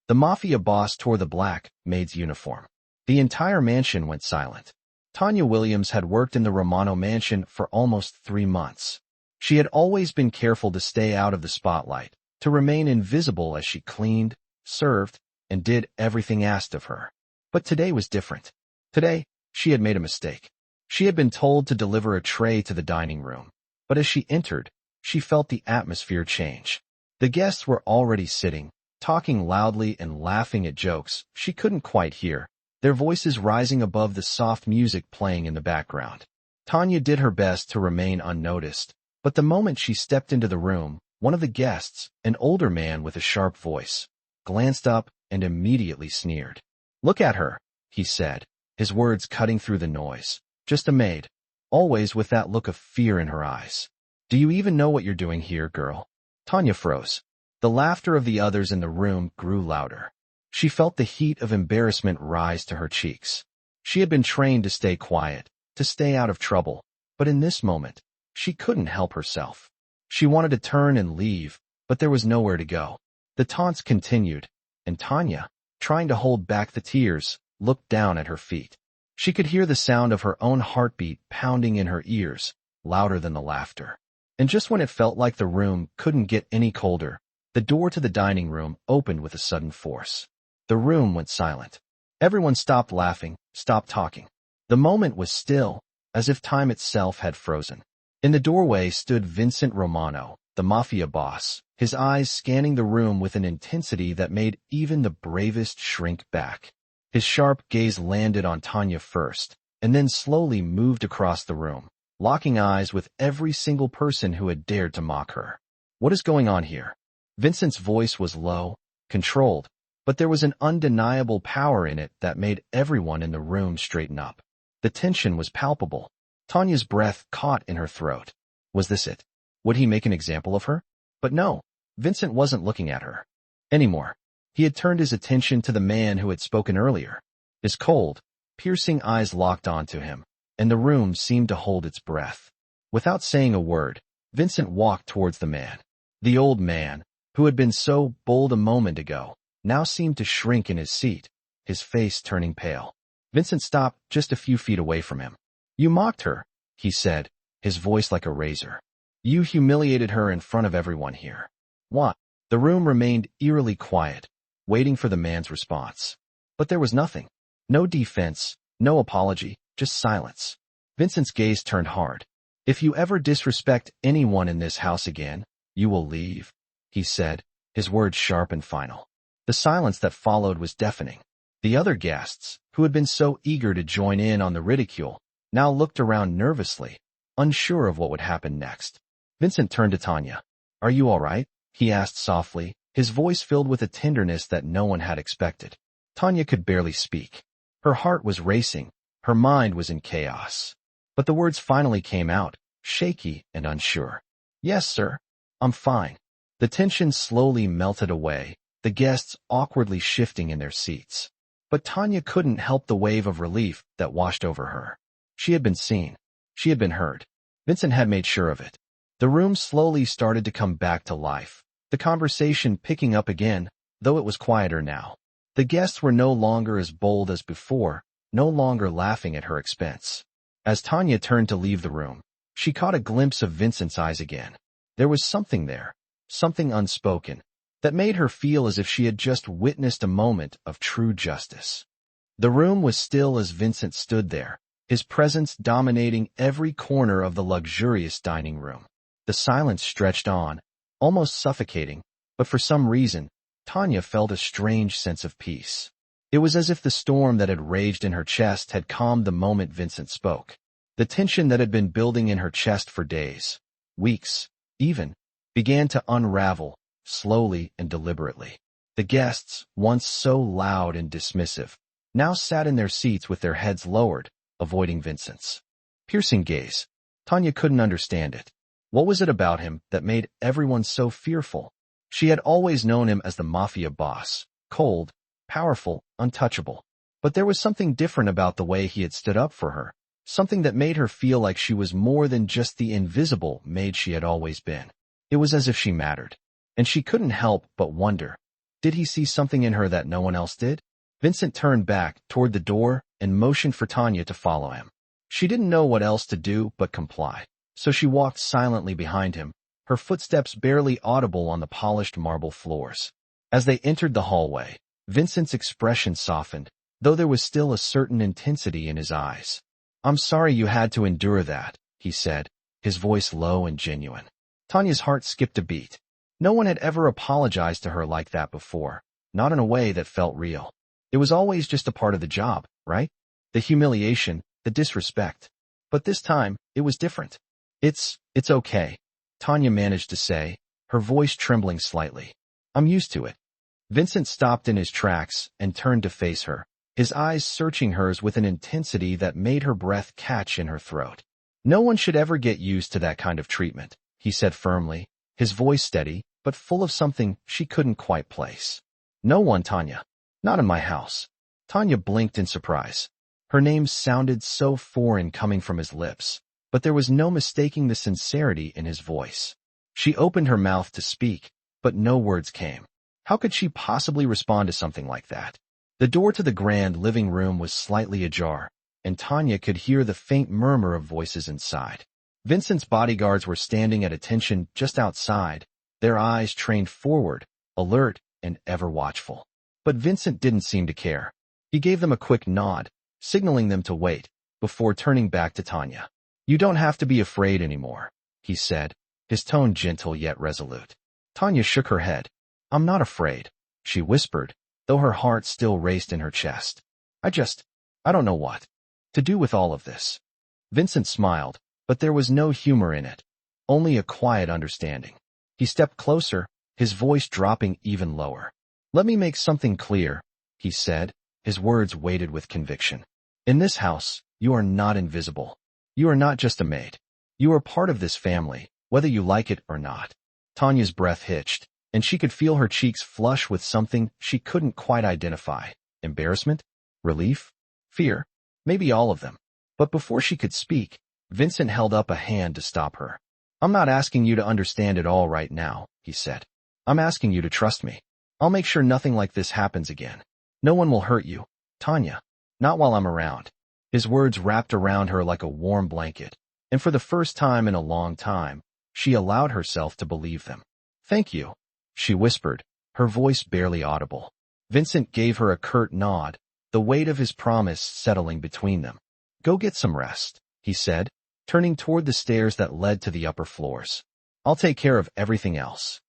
The Mafia boss tore the black Maid's uniform. The entire mansion went silent. Tanya Williams had worked in the Romano mansion for almost 3 months. She had always been careful to stay out of the spotlight, to remain invisible as she cleaned, served, and did everything asked of her. But today was different. Today, she had made a mistake. She had been told to deliver a tray to the dining room, but as she entered, she felt the atmosphere change. The guests were already sitting, talking loudly and laughing at jokes she couldn't quite hear, their voices rising above the soft music playing in the background. Tanya did her best to remain unnoticed, but the moment she stepped into the room, one of the guests, an older man with a sharp voice, glanced up and immediately sneered. "Look at her," he said, his words cutting through the noise. "Just a maid." Always with that look of fear in her eyes. "Do you even know what you're doing here, girl?" Tanya froze. The laughter of the others in the room grew louder. She felt the heat of embarrassment rise to her cheeks. She had been trained to stay quiet, to stay out of trouble, but in this moment, she couldn't help herself. She wanted to turn and leave, but there was nowhere to go. The taunts continued, and Tanya, trying to hold back the tears, looked down at her feet. She could hear the sound of her own heartbeat pounding in her ears, louder than the laughter. And just when it felt like the room couldn't get any colder, the door to the dining room opened with a sudden force. The room went silent. Everyone stopped laughing, stopped talking. The moment was still, as if time itself had frozen. In the doorway stood Vincent Romano, the Mafia boss, his eyes scanning the room with an intensity that made even the bravest shrink back. His sharp gaze landed on Tanya first, and then slowly moved across the room, locking eyes with every single person who had dared to mock her. "What is going on here?" Vincent's voice was low, controlled, but there was an undeniable power in it that made everyone in the room straighten up. The tension was palpable. Tanya's breath caught in her throat. Was this it? Would he make an example of her? But no, Vincent wasn't looking at her anymore. He had turned his attention to the man who had spoken earlier. His cold, piercing eyes locked onto him, and the room seemed to hold its breath. Without saying a word, Vincent walked towards the man. The old man, who had been so bold a moment ago, now seemed to shrink in his seat, his face turning pale. Vincent stopped just a few feet away from him. "You mocked her," he said, his voice like a razor. "You humiliated her in front of everyone here." "What?" The room remained eerily quiet, waiting for the man's response. But there was nothing. No defense, no apology, just silence. Vincent's gaze turned hard. "If you ever disrespect anyone in this house again, you will leave," he said, his words sharp and final. The silence that followed was deafening. The other guests, who had been so eager to join in on the ridicule, now looked around nervously, unsure of what would happen next. Vincent turned to Tanya. "Are you all right?" he asked softly, his voice filled with a tenderness that no one had expected. Tanya could barely speak. Her heart was racing, her mind was in chaos. But the words finally came out, shaky and unsure. "Yes, sir. I'm fine." The tension slowly melted away, the guests awkwardly shifting in their seats. But Tanya couldn't help the wave of relief that washed over her. She had been seen. She had been heard. Vincent had made sure of it. The room slowly started to come back to life, the conversation picking up again, though it was quieter now. The guests were no longer as bold as before, no longer laughing at her expense. As Tanya turned to leave the room, she caught a glimpse of Vincent's eyes again. There was something there, something unspoken, that made her feel as if she had just witnessed a moment of true justice. The room was still as Vincent stood there, his presence dominating every corner of the luxurious dining room. The silence stretched on, almost suffocating, but for some reason, Tanya felt a strange sense of peace. It was as if the storm that had raged in her chest had calmed the moment Vincent spoke. The tension that had been building in her chest for days, weeks, even, began to unravel, slowly and deliberately. The guests, once so loud and dismissive, now sat in their seats with their heads lowered, avoiding Vincent's piercing gaze. Tanya couldn't understand it. What was it about him that made everyone so fearful? She had always known him as the Mafia boss, cold, powerful, untouchable. But there was something different about the way he had stood up for her, something that made her feel like she was more than just the invisible maid she had always been. It was as if she mattered. And she couldn't help but wonder, Did he see something in her that no one else did? Vincent turned back toward the door and motioned for Tanya to follow him. She didn't know what else to do but comply, so she walked silently behind him, her footsteps barely audible on the polished marble floors. As they entered the hallway, Vincent's expression softened, though there was still a certain intensity in his eyes. "I'm sorry you had to endure that," he said, his voice low and genuine. Tanya's heart skipped a beat. No one had ever apologized to her like that before, not in a way that felt real. It was always just a part of the job, right? The humiliation, the disrespect. But this time, it was different. It's okay," Tanya managed to say, her voice trembling slightly. "I'm used to it." Vincent stopped in his tracks and turned to face her, his eyes searching hers with an intensity that made her breath catch in her throat. "No one should ever get used to that kind of treatment," he said firmly, his voice steady, but full of something she couldn't quite place. "No one, Tanya. Not in my house." Tanya blinked in surprise. Her name sounded so foreign coming from his lips, but there was no mistaking the sincerity in his voice. She opened her mouth to speak, but no words came. How could she possibly respond to something like that? The door to the grand living room was slightly ajar, and Tanya could hear the faint murmur of voices inside. Vincent's bodyguards were standing at attention just outside, their eyes trained forward, alert and ever watchful. But Vincent didn't seem to care. He gave them a quick nod, signaling them to wait, before turning back to Tanya. "You don't have to be afraid anymore," he said, his tone gentle yet resolute. Tanya shook her head. "I'm not afraid," she whispered, though her heart still raced in her chest. I don't know what to do with all of this." Vincent smiled, but there was no humor in it, only a quiet understanding. He stepped closer, his voice dropping even lower. "Let me make something clear," he said, his words weighted with conviction. "In this house, you are not invisible. You are not just a maid. You are part of this family, whether you like it or not." Tanya's breath hitched, and she could feel her cheeks flush with something she couldn't quite identify. Embarrassment? Relief? Fear? Maybe all of them. But before she could speak, Vincent held up a hand to stop her. "I'm not asking you to understand it all right now," he said. "I'm asking you to trust me. I'll make sure nothing like this happens again. No one will hurt you, Tanya. Not while I'm around." His words wrapped around her like a warm blanket, and for the first time in a long time, she allowed herself to believe them. "Thank you," she whispered, her voice barely audible. Vincent gave her a curt nod, the weight of his promise settling between them. "Go get some rest," he said, turning toward the stairs that led to the upper floors. "I'll take care of everything else."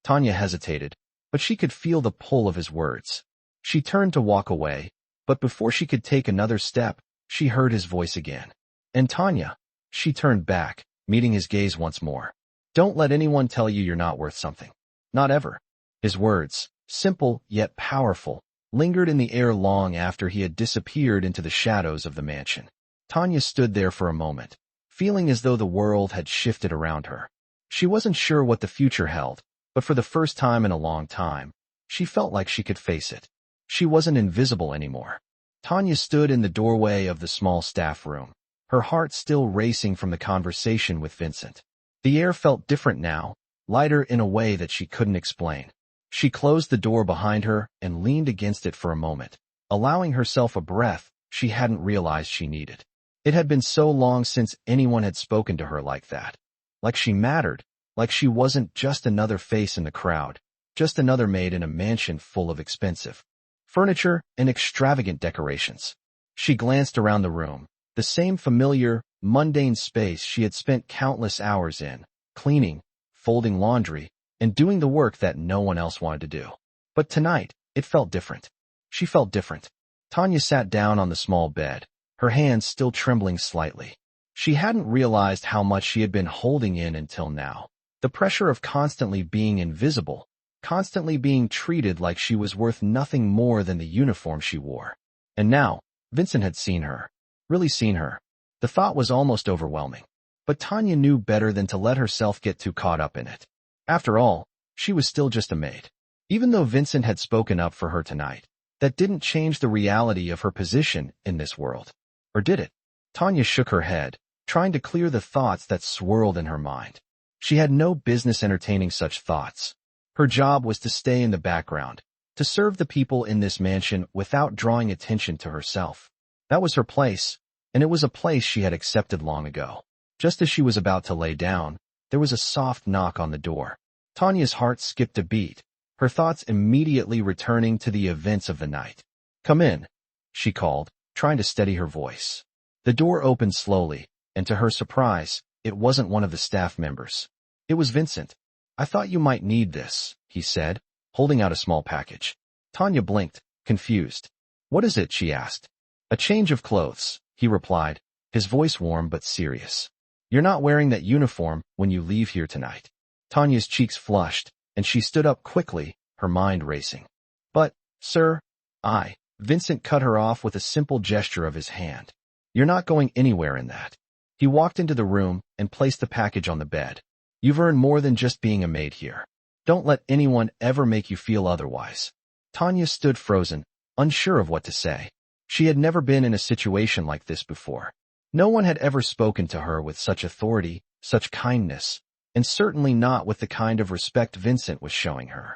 Tanya hesitated, but she could feel the pull of his words. She turned to walk away, but before she could take another step, she heard his voice again. "And Tanya," she turned back, meeting his gaze once more. "Don't let anyone tell you you're not worth something. Not ever." His words, simple yet powerful, lingered in the air long after he had disappeared into the shadows of the mansion. Tanya stood there for a moment, feeling as though the world had shifted around her. She wasn't sure what the future held, but for the first time in a long time, she felt like she could face it. She wasn't invisible anymore. Tanya stood in the doorway of the small staff room, her heart still racing from the conversation with Vincent. The air felt different now, lighter in a way that she couldn't explain. She closed the door behind her and leaned against it for a moment, allowing herself a breath she hadn't realized she needed. It had been so long since anyone had spoken to her like that. Like she mattered, like she wasn't just another face in the crowd, just another maid in a mansion full of expensive furniture and extravagant decorations. She glanced around the room, the same familiar, mundane space she had spent countless hours in, cleaning, folding laundry, and doing the work that no one else wanted to do. But tonight, it felt different. She felt different. Tanya sat down on the small bed, her hands still trembling slightly. She hadn't realized how much she had been holding in until now. The pressure of constantly being invisible, constantly being treated like she was worth nothing more than the uniform she wore. And now, Vincent had seen her. Really seen her. The thought was almost overwhelming. But Tanya knew better than to let herself get too caught up in it. After all, she was still just a maid. Even though Vincent had spoken up for her tonight, that didn't change the reality of her position in this world. Or did it? Tanya shook her head, trying to clear the thoughts that swirled in her mind. She had no business entertaining such thoughts. Her job was to stay in the background, to serve the people in this mansion without drawing attention to herself. That was her place, and it was a place she had accepted long ago. Just as she was about to lay down, there was a soft knock on the door. Tanya's heart skipped a beat, her thoughts immediately returning to the events of the night. "Come in," she called, trying to steady her voice. The door opened slowly, and to her surprise, it wasn't one of the staff members. It was Vincent. "I thought you might need this," he said, holding out a small package. Tanya blinked, confused. "What is it?" she asked. "A change of clothes," he replied, his voice warm but serious. "You're not wearing that uniform when you leave here tonight." Tanya's cheeks flushed, and she stood up quickly, her mind racing. "But, sir, Vincent cut her off with a simple gesture of his hand. "You're not going anywhere in that." He walked into the room and placed the package on the bed. "You've earned more than just being a maid here. Don't let anyone ever make you feel otherwise." Tanya stood frozen, unsure of what to say. She had never been in a situation like this before. No one had ever spoken to her with such authority, such kindness, and certainly not with the kind of respect Vincent was showing her.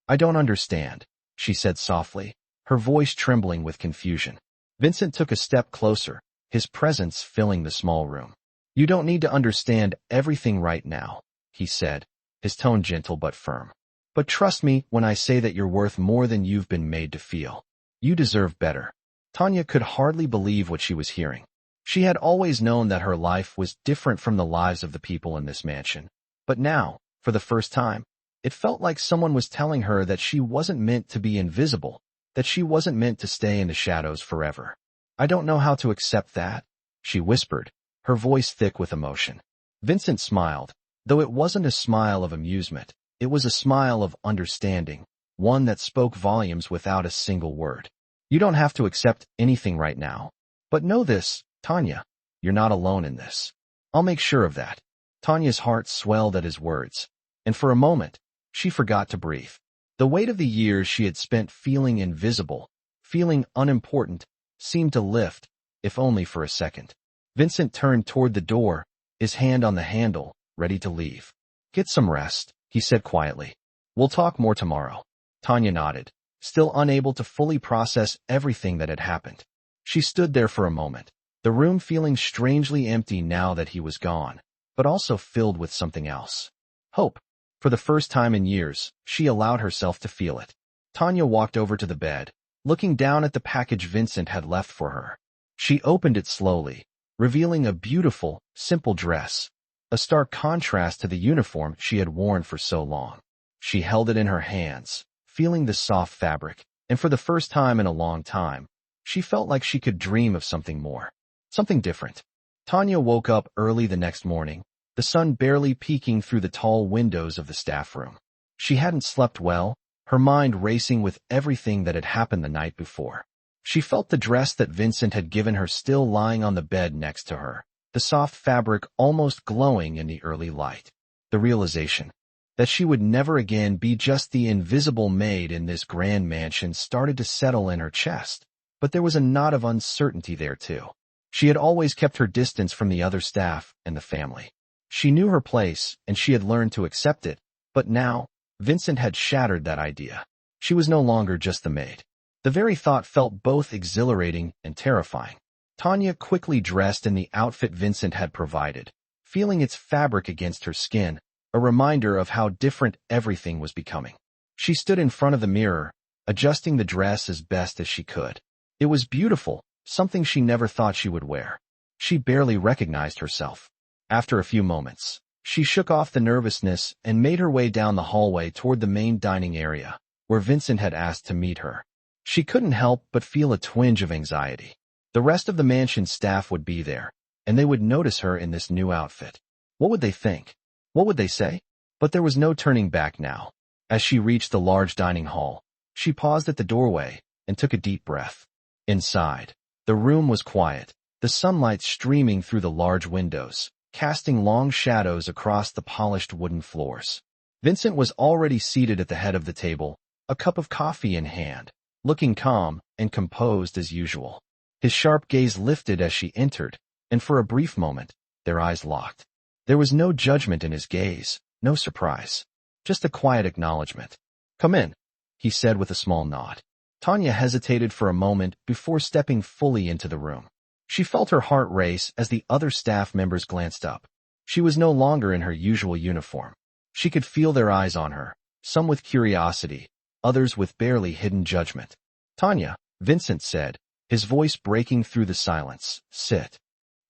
"I don't understand," she said softly, her voice trembling with confusion. Vincent took a step closer, his presence filling the small room. "You don't need to understand everything right now," he said, his tone gentle but firm. "But trust me when I say that you're worth more than you've been made to feel. You deserve better." Tanya could hardly believe what she was hearing. She had always known that her life was different from the lives of the people in this mansion. But now, for the first time, it felt like someone was telling her that she wasn't meant to be invisible, that she wasn't meant to stay in the shadows forever. "I don't know how to accept that," she whispered, her voice thick with emotion. Vincent smiled, though it wasn't a smile of amusement. It was a smile of understanding, one that spoke volumes without a single word. "You don't have to accept anything right now. But know this, Tanya, you're not alone in this. I'll make sure of that." Tanya's heart swelled at his words, and for a moment, she forgot to breathe. The weight of the years she had spent feeling invisible, feeling unimportant, seemed to lift, if only for a second. Vincent turned toward the door, his hand on the handle, ready to leave. "Get some rest," he said quietly. "We'll talk more tomorrow." Tanya nodded, still unable to fully process everything that had happened. She stood there for a moment, the room feeling strangely empty now that he was gone, but also filled with something else. Hope. For the first time in years, she allowed herself to feel it. Tanya walked over to the bed, looking down at the package Vincent had left for her. She opened it slowly, revealing a beautiful, simple dress, a stark contrast to the uniform she had worn for so long. She held it in her hands, feeling the soft fabric, and for the first time in a long time, she felt like she could dream of something more, something different. Tanya woke up early the next morning, the sun barely peeking through the tall windows of the staff room. She hadn't slept well, her mind racing with everything that had happened the night before. She felt the dress that Vincent had given her still lying on the bed next to her, the soft fabric almost glowing in the early light. The realization that she would never again be just the invisible maid in this grand mansion started to settle in her chest, but there was a knot of uncertainty there too. She had always kept her distance from the other staff and the family. She knew her place, and she had learned to accept it, but now, Vincent had shattered that idea. She was no longer just the maid. The very thought felt both exhilarating and terrifying. Tanya quickly dressed in the outfit Vincent had provided, feeling its fabric against her skin, a reminder of how different everything was becoming. She stood in front of the mirror, adjusting the dress as best as she could. It was beautiful, something she never thought she would wear. She barely recognized herself. After a few moments, she shook off the nervousness and made her way down the hallway toward the main dining area, where Vincent had asked to meet her. She couldn't help but feel a twinge of anxiety. The rest of the mansion staff would be there, and they would notice her in this new outfit. What would they think? What would they say? But there was no turning back now. As she reached the large dining hall, she paused at the doorway and took a deep breath. Inside, the room was quiet, the sunlight streaming through the large windows, casting long shadows across the polished wooden floors. Vincent was already seated at the head of the table, a cup of coffee in hand, looking calm and composed as usual. His sharp gaze lifted as she entered, and for a brief moment, their eyes locked. There was no judgment in his gaze, no surprise, just a quiet acknowledgement. "Come in." he said with a small nod. Tanya hesitated for a moment before stepping fully into the room. She felt her heart race as the other staff members glanced up. She was no longer in her usual uniform. She could feel their eyes on her, some with curiosity, others with barely hidden judgment. "Tanya," Vincent said, his voice breaking through the silence. "Sit."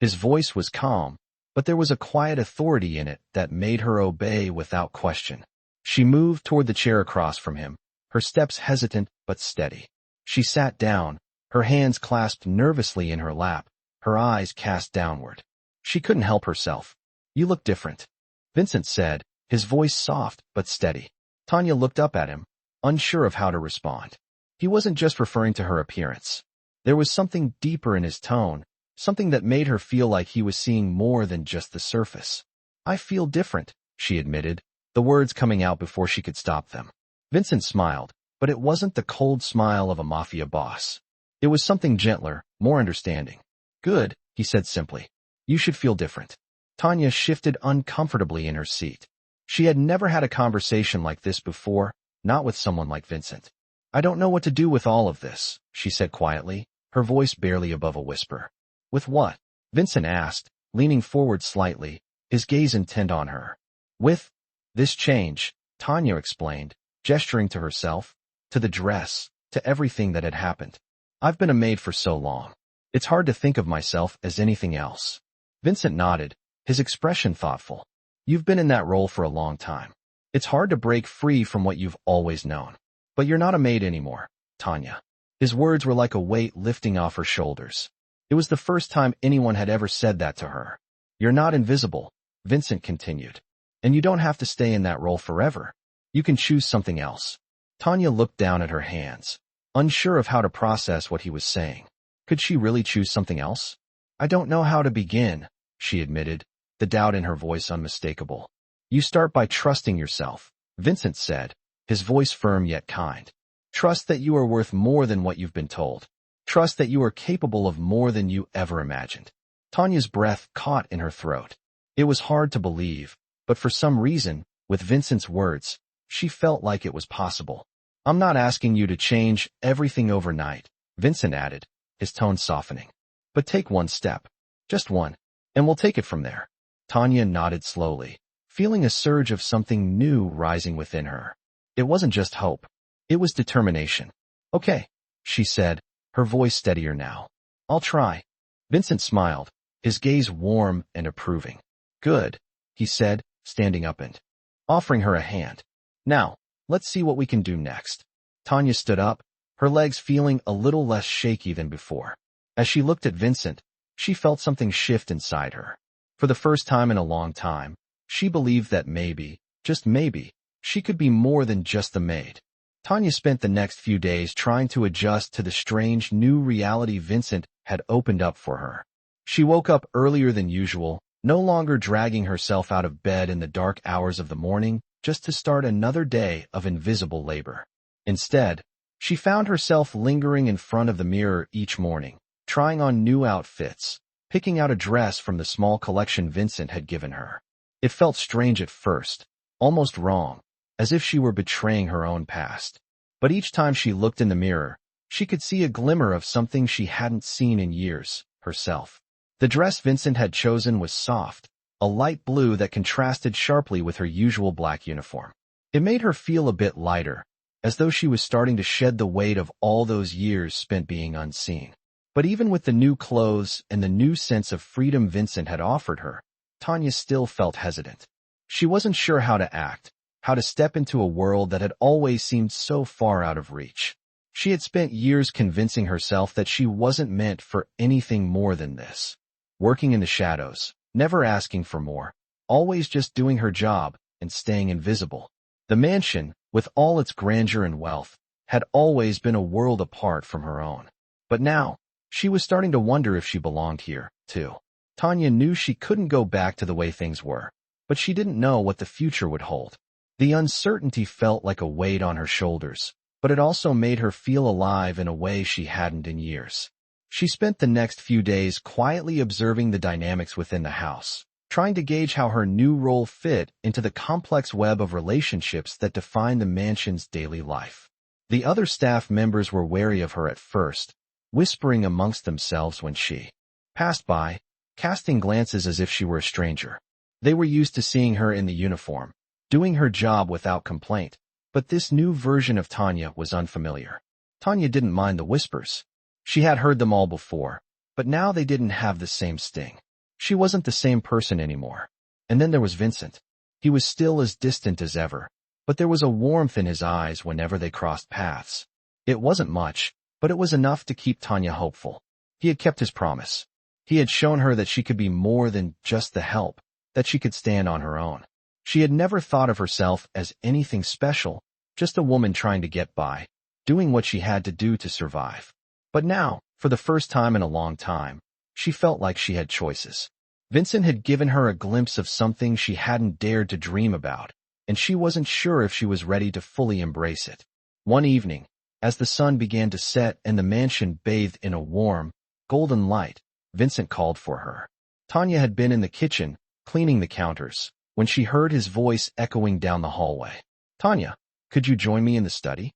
His voice was calm, but there was a quiet authority in it that made her obey without question. She moved toward the chair across from him, her steps hesitant but steady. She sat down, her hands clasped nervously in her lap, her eyes cast downward. She couldn't help herself. "You look different," Vincent said, his voice soft but steady. Tanya looked up at him, unsure of how to respond. He wasn't just referring to her appearance. There was something deeper in his tone, something that made her feel like he was seeing more than just the surface. "I feel different," she admitted, the words coming out before she could stop them. Vincent smiled, but it wasn't the cold smile of a Mafia boss. It was something gentler, more understanding. "Good," he said simply. "You should feel different." Tanya shifted uncomfortably in her seat. She had never had a conversation like this before, not with someone like Vincent. "I don't know what to do with all of this," she said quietly, her voice barely above a whisper. "With what?" Vincent asked, leaning forward slightly, his gaze intent on her. "With this change," Tanya explained, gesturing to herself, to the dress, to everything that had happened. "I've been a maid for so long. It's hard to think of myself as anything else." Vincent nodded, his expression thoughtful. "You've been in that role for a long time. It's hard to break free from what you've always known. But you're not a maid anymore, Tanya." His words were like a weight lifting off her shoulders. It was the first time anyone had ever said that to her. "You're not invisible," Vincent continued. "And you don't have to stay in that role forever. You can choose something else." Tanya looked down at her hands, unsure of how to process what he was saying. Could she really choose something else? "I don't know how to begin," she admitted, the doubt in her voice unmistakable. "You start by trusting yourself," Vincent said, his voice firm yet kind. "Trust that you are worth more than what you've been told. Trust that you are capable of more than you ever imagined." Tanya's breath caught in her throat. It was hard to believe, but for some reason, with Vincent's words, she felt like it was possible. "I'm not asking you to change everything overnight," Vincent added, his tone softening. "But take one step. Just one. And we'll take it from there." Tanya nodded slowly, feeling a surge of something new rising within her. It wasn't just hope. It was determination. "Okay," she said, her voice steadier now. "I'll try." Vincent smiled, his gaze warm and approving. "Good," he said, standing up and offering her a hand. "Now, let's see what we can do next." Tanya stood up, her legs feeling a little less shaky than before. As she looked at Vincent, she felt something shift inside her. For the first time in a long time, she believed that maybe, just maybe, she could be more than just the maid. Tanya spent the next few days trying to adjust to the strange new reality Vincent had opened up for her. She woke up earlier than usual, no longer dragging herself out of bed in the dark hours of the morning just to start another day of invisible labor. Instead, she found herself lingering in front of the mirror each morning, trying on new outfits, picking out a dress from the small collection Vincent had given her. It felt strange at first, almost wrong, as if she were betraying her own past. But each time she looked in the mirror, she could see a glimmer of something she hadn't seen in years, herself. The dress Vincent had chosen was soft, a light blue that contrasted sharply with her usual black uniform. It made her feel a bit lighter, as though she was starting to shed the weight of all those years spent being unseen. But even with the new clothes and the new sense of freedom Vincent had offered her, Tanya still felt hesitant. She wasn't sure how to act, how to step into a world that had always seemed so far out of reach. She had spent years convincing herself that she wasn't meant for anything more than this. Working in the shadows, never asking for more, always just doing her job and staying invisible. The mansion, with all its grandeur and wealth, had always been a world apart from her own. But now, she was starting to wonder if she belonged here, too. Tanya knew she couldn't go back to the way things were, but she didn't know what the future would hold. The uncertainty felt like a weight on her shoulders, but it also made her feel alive in a way she hadn't in years. She spent the next few days quietly observing the dynamics within the house, trying to gauge how her new role fit into the complex web of relationships that defined the mansion's daily life. The other staff members were wary of her at first, whispering amongst themselves when she passed by, casting glances as if she were a stranger. They were used to seeing her in the uniform, doing her job without complaint, but this new version of Tanya was unfamiliar. Tanya didn't mind the whispers. She had heard them all before, but now they didn't have the same sting. She wasn't the same person anymore. And then there was Vincent. He was still as distant as ever, but there was a warmth in his eyes whenever they crossed paths. It wasn't much, but it was enough to keep Tanya hopeful. He had kept his promise. He had shown her that she could be more than just the help, that she could stand on her own. She had never thought of herself as anything special, just a woman trying to get by, doing what she had to do to survive. But now, for the first time in a long time, she felt like she had choices. Vincent had given her a glimpse of something she hadn't dared to dream about, and she wasn't sure if she was ready to fully embrace it. One evening, as the sun began to set and the mansion bathed in a warm, golden light, Vincent called for her. Tanya had been in the kitchen, cleaning the counters, when she heard his voice echoing down the hallway. "Tanya, could you join me in the study?"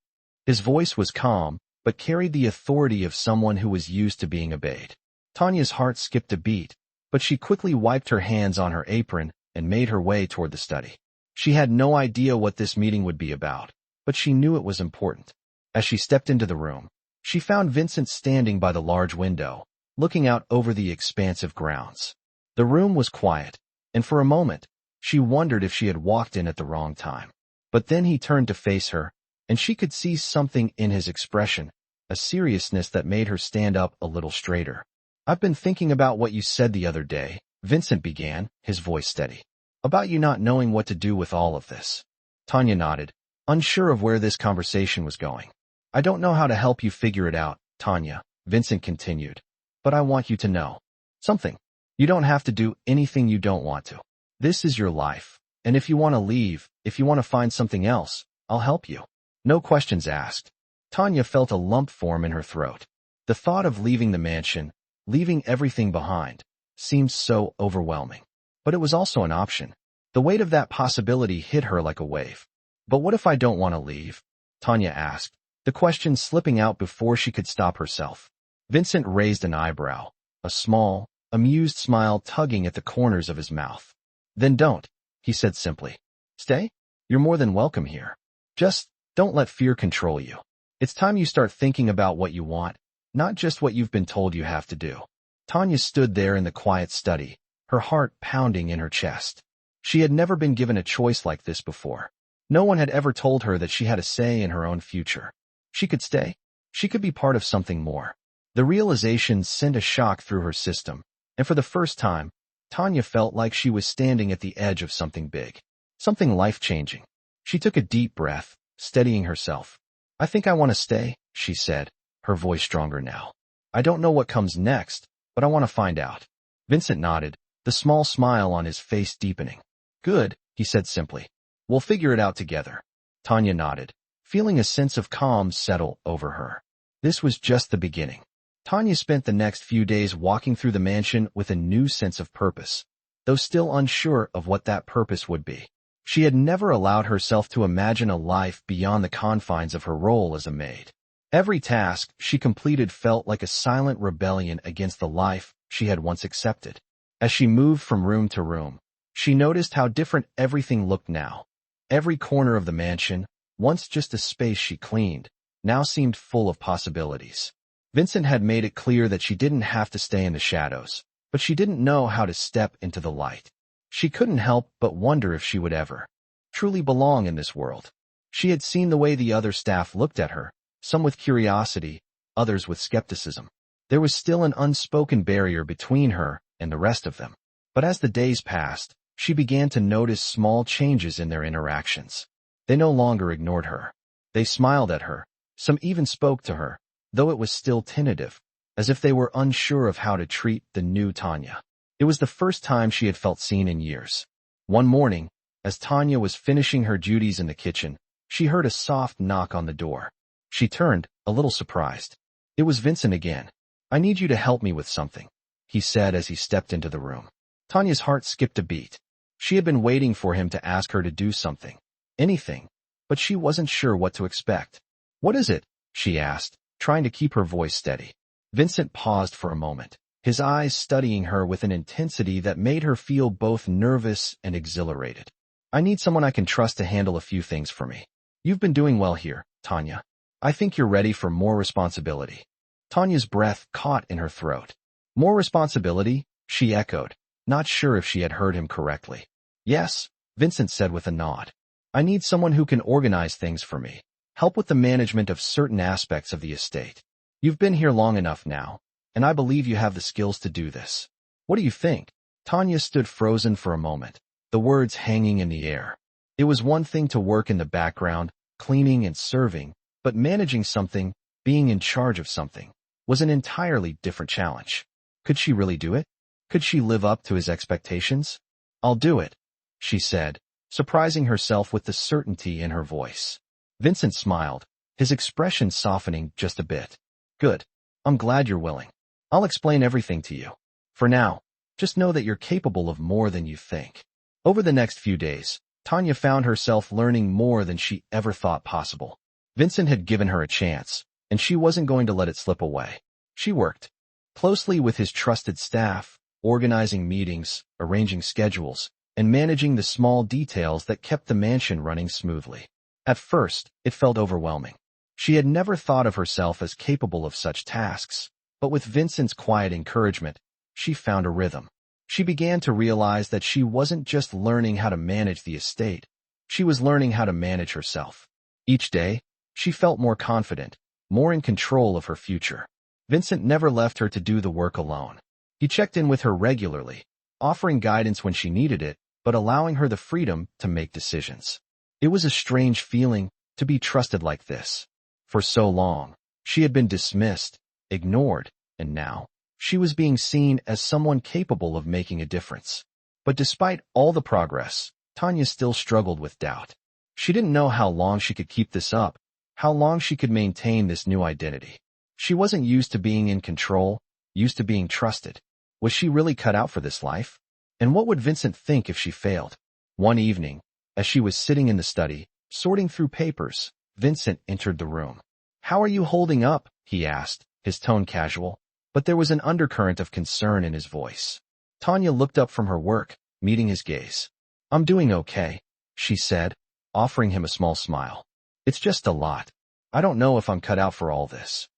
His voice was calm, but carried the authority of someone who was used to being obeyed. Tanya's heart skipped a beat, but she quickly wiped her hands on her apron and made her way toward the study. She had no idea what this meeting would be about, but she knew it was important. As she stepped into the room, she found Vincent standing by the large window, looking out over the expansive grounds. The room was quiet, and for a moment, she wondered if she had walked in at the wrong time. But then he turned to face her, and she could see something in his expression, a seriousness that made her stand up a little straighter. "I've been thinking about what you said the other day," Vincent began, his voice steady. "About you not knowing what to do with all of this." Tanya nodded, unsure of where this conversation was going. "I don't know how to help you figure it out, Tanya," Vincent continued. "But I want you to know something. You don't have to do anything you don't want to. This is your life, and if you want to leave, if you want to find something else, I'll help you. No questions asked." Tanya felt a lump form in her throat. The thought of leaving the mansion, leaving everything behind, seemed so overwhelming. But it was also an option. The weight of that possibility hit her like a wave. "But what if I don't want to leave?" Tanya asked, the question slipping out before she could stop herself. Vincent raised an eyebrow, a small, amused smile tugging at the corners of his mouth. "Then don't," he said simply. "Stay? You're more than welcome here. Just don't let fear control you. It's time you start thinking about what you want, not just what you've been told you have to do." Tanya stood there in the quiet study, her heart pounding in her chest. She had never been given a choice like this before. No one had ever told her that she had a say in her own future. She could stay. She could be part of something more. The realization sent a shock through her system, and for the first time, Tanya felt like she was standing at the edge of something big, something life-changing. She took a deep breath, steadying herself. "I think I want to stay," she said, her voice stronger now. "I don't know what comes next, but I want to find out." Vincent nodded, the small smile on his face deepening. "Good," he said simply. "We'll figure it out together." Tanya nodded, feeling a sense of calm settle over her. This was just the beginning. Tanya spent the next few days walking through the mansion with a new sense of purpose, though still unsure of what that purpose would be. She had never allowed herself to imagine a life beyond the confines of her role as a maid. Every task she completed felt like a silent rebellion against the life she had once accepted. As she moved from room to room, she noticed how different everything looked now. Every corner of the mansion, once just a space she cleaned, now seemed full of possibilities. Vincent had made it clear that she didn't have to stay in the shadows, but she didn't know how to step into the light. She couldn't help but wonder if she would ever truly belong in this world. She had seen the way the other staff looked at her, some with curiosity, others with skepticism. There was still an unspoken barrier between her and the rest of them. But as the days passed, she began to notice small changes in their interactions. They no longer ignored her. They smiled at her. Some even spoke to her, though it was still tentative, as if they were unsure of how to treat the new Tanya. It was the first time she had felt seen in years. One morning, as Tanya was finishing her duties in the kitchen, she heard a soft knock on the door. She turned, a little surprised. It was Vincent again. "I need you to help me with something," he said as he stepped into the room. Tanya's heart skipped a beat. She had been waiting for him to ask her to do something, anything, but she wasn't sure what to expect. "What is it?" she asked, trying to keep her voice steady. Vincent paused for a moment, his eyes studying her with an intensity that made her feel both nervous and exhilarated. "I need someone I can trust to handle a few things for me. You've been doing well here, Tanya. I think you're ready for more responsibility." Tanya's breath caught in her throat. "More responsibility?" she echoed, not sure if she had heard him correctly. "Yes," Vincent said with a nod. "I need someone who can organize things for me, help with the management of certain aspects of the estate. You've been here long enough now, and I believe you have the skills to do this. What do you think?" Tanya stood frozen for a moment, the words hanging in the air. It was one thing to work in the background, cleaning and serving, but managing something, being in charge of something, was an entirely different challenge. Could she really do it? Could she live up to his expectations? "I'll do it," she said, surprising herself with the certainty in her voice. Vincent smiled, his expression softening just a bit. "Good. I'm glad you're willing. I'll explain everything to you. For now, just know that you're capable of more than you think." Over the next few days, Tanya found herself learning more than she ever thought possible. Vincent had given her a chance, and she wasn't going to let it slip away. She worked closely with his trusted staff, organizing meetings, arranging schedules, and managing the small details that kept the mansion running smoothly. At first, it felt overwhelming. She had never thought of herself as capable of such tasks, but with Vincent's quiet encouragement, she found a rhythm. She began to realize that she wasn't just learning how to manage the estate, she was learning how to manage herself. Each day, she felt more confident, more in control of her future. Vincent never left her to do the work alone. He checked in with her regularly, offering guidance when she needed it, but allowing her the freedom to make decisions. It was a strange feeling to be trusted like this. For so long, she had been dismissed, ignored, and now, she was being seen as someone capable of making a difference. But despite all the progress, Tanya still struggled with doubt. She didn't know how long she could keep this up, how long she could maintain this new identity. She wasn't used to being in control, used to being trusted. Was she really cut out for this life? And what would Vincent think if she failed? One evening, as she was sitting in the study, sorting through papers, Vincent entered the room. "How are you holding up?" he asked, his tone casual, but there was an undercurrent of concern in his voice. Tanya looked up from her work, meeting his gaze. "I'm doing okay," she said, offering him a small smile. "It's just a lot. I don't know if I'm cut out for all this."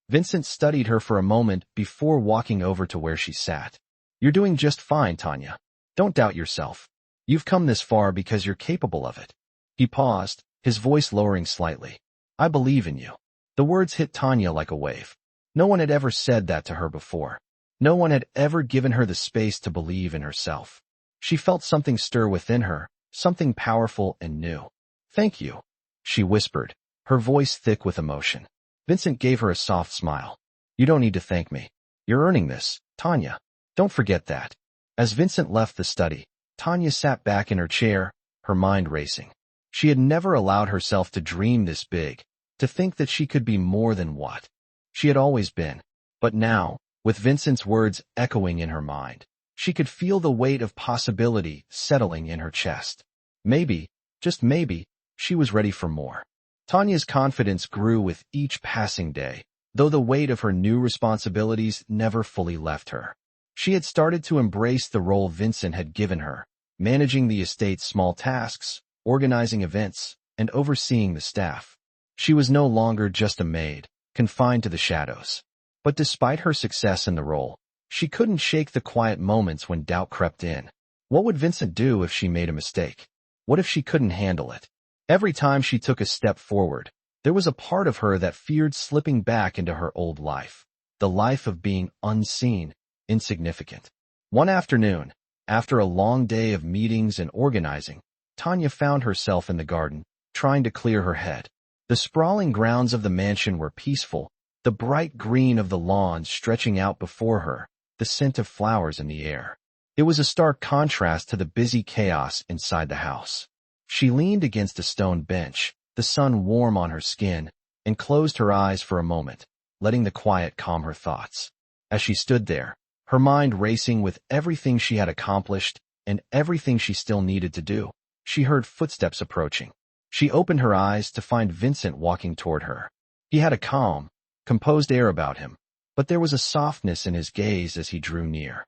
Vincent studied her for a moment before walking over to where she sat. "You're doing just fine, Tanya. Don't doubt yourself. You've come this far because you're capable of it." He paused, his voice lowering slightly. "I believe in you." The words hit Tanya like a wave. No one had ever said that to her before. No one had ever given her the space to believe in herself. She felt something stir within her, something powerful and new. "Thank you," she whispered, her voice thick with emotion. Vincent gave her a soft smile. "You don't need to thank me. You're earning this, Tanya. Don't forget that." As Vincent left the study, Tanya sat back in her chair, her mind racing. She had never allowed herself to dream this big, to think that she could be more than what she had always been. But now, with Vincent's words echoing in her mind, she could feel the weight of possibility settling in her chest. Maybe, just maybe, she was ready for more. Tanya's confidence grew with each passing day, though the weight of her new responsibilities never fully left her. She had started to embrace the role Vincent had given her, managing the estate's small tasks, organizing events, and overseeing the staff. She was no longer just a maid, confined to the shadows. But despite her success in the role, she couldn't shake the quiet moments when doubt crept in. What would Vincent do if she made a mistake? What if she couldn't handle it? Every time she took a step forward, there was a part of her that feared slipping back into her old life, the life of being unseen, insignificant. One afternoon, after a long day of meetings and organizing, Tanya found herself in the garden, trying to clear her head. The sprawling grounds of the mansion were peaceful, the bright green of the lawns stretching out before her, the scent of flowers in the air. It was a stark contrast to the busy chaos inside the house. She leaned against a stone bench, the sun warm on her skin, and closed her eyes for a moment, letting the quiet calm her thoughts. As she stood there, her mind racing with everything she had accomplished and everything she still needed to do, she heard footsteps approaching. She opened her eyes to find Vincent walking toward her. He had a calm, composed air about him, but there was a softness in his gaze as he drew near.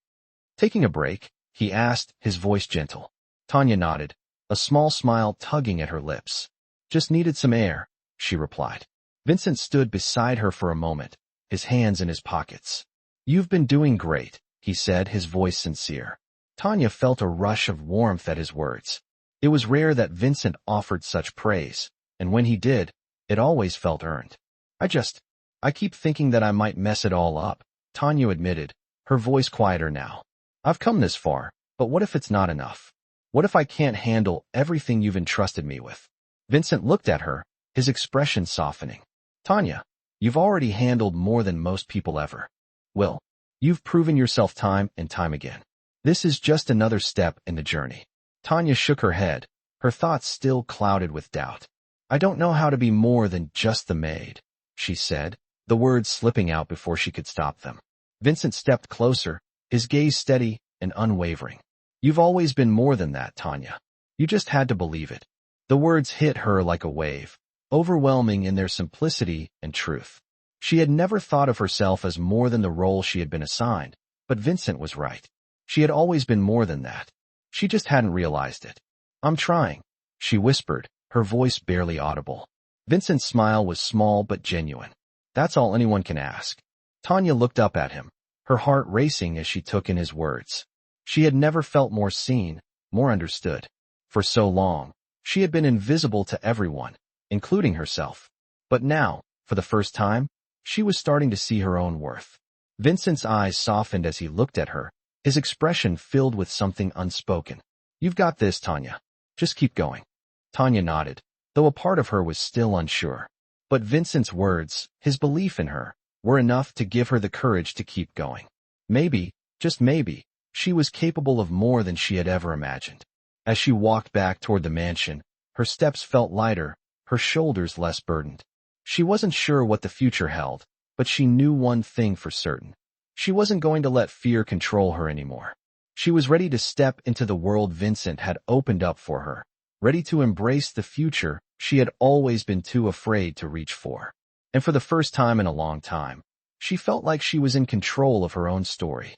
Taking a break, he asked, his voice gentle. Tanya nodded, a small smile tugging at her lips. Just needed some air, she replied. Vincent stood beside her for a moment, his hands in his pockets. You've been doing great, he said, his voice sincere. Tanya felt a rush of warmth at his words. It was rare that Vincent offered such praise, and when he did, it always felt earned. I keep thinking that I might mess it all up, Tanya admitted, her voice quieter now. I've come this far, but what if it's not enough? What if I can't handle everything you've entrusted me with? Vincent looked at her, his expression softening. Tanya, you've already handled more than most people ever. Well, you've proven yourself time and time again. This is just another step in the journey. Tanya shook her head, her thoughts still clouded with doubt. I don't know how to be more than just the maid, she said, the words slipping out before she could stop them. Vincent stepped closer, his gaze steady and unwavering. You've always been more than that, Tanya. You just had to believe it. The words hit her like a wave, overwhelming in their simplicity and truth. She had never thought of herself as more than the role she had been assigned, but Vincent was right. She had always been more than that. She just hadn't realized it. I'm trying, she whispered, her voice barely audible. Vincent's smile was small but genuine. That's all anyone can ask. Tanya looked up at him, her heart racing as she took in his words. She had never felt more seen, more understood. For so long, she had been invisible to everyone, including herself. But now, for the first time, she was starting to see her own worth. Vincent's eyes softened as he looked at her, his expression filled with something unspoken. You've got this, Tanya. Just keep going. Tanya nodded, though a part of her was still unsure. But Vincent's words, his belief in her, were enough to give her the courage to keep going. Maybe, just maybe, she was capable of more than she had ever imagined. As she walked back toward the mansion, her steps felt lighter, her shoulders less burdened. She wasn't sure what the future held, but she knew one thing for certain. She wasn't going to let fear control her anymore. She was ready to step into the world Vincent had opened up for her, ready to embrace the future she had always been too afraid to reach for. And for the first time in a long time, she felt like she was in control of her own story.